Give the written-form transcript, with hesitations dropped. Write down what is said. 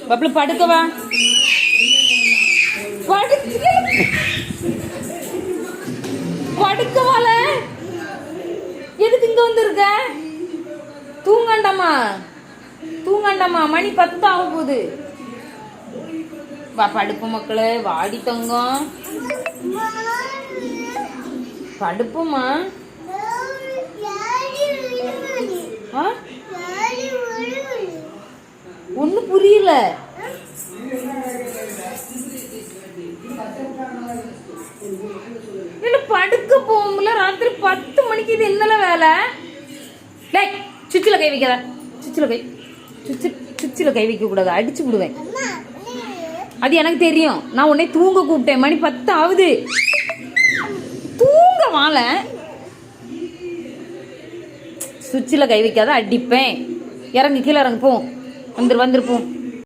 பப்ளு படுக்கவா? படுக்கவால எதுக்கு இங்க வந்திருக்க? தூங்கண்டாமா தூங்கண்டாமா, மணி 10 ஆக போகுது. வா படுப்போம் மக்களே, வாடி தங்கம் படுப்போமா. ஒன்னும் புரியல. படுக்க போகும்ல ராத்திரி 10 மணிக்கு. இது என்னல வேலை? சுவிட்சில் கை வைக்காத. சுவிட்சில் கை வைக்க கூடாது, அடிச்சு விடுவேன். அது எனக்கு தெரியும். நான் உன்னை தூங்க கூப்பிட்டேன். மணி 10 ஆகுது. தூங்க வாழ. சுவிட்சில் கை வைக்காத, அடிப்பேன். இறங்கு, கீழே இறங்கு. போ, வந்துருப்போம்.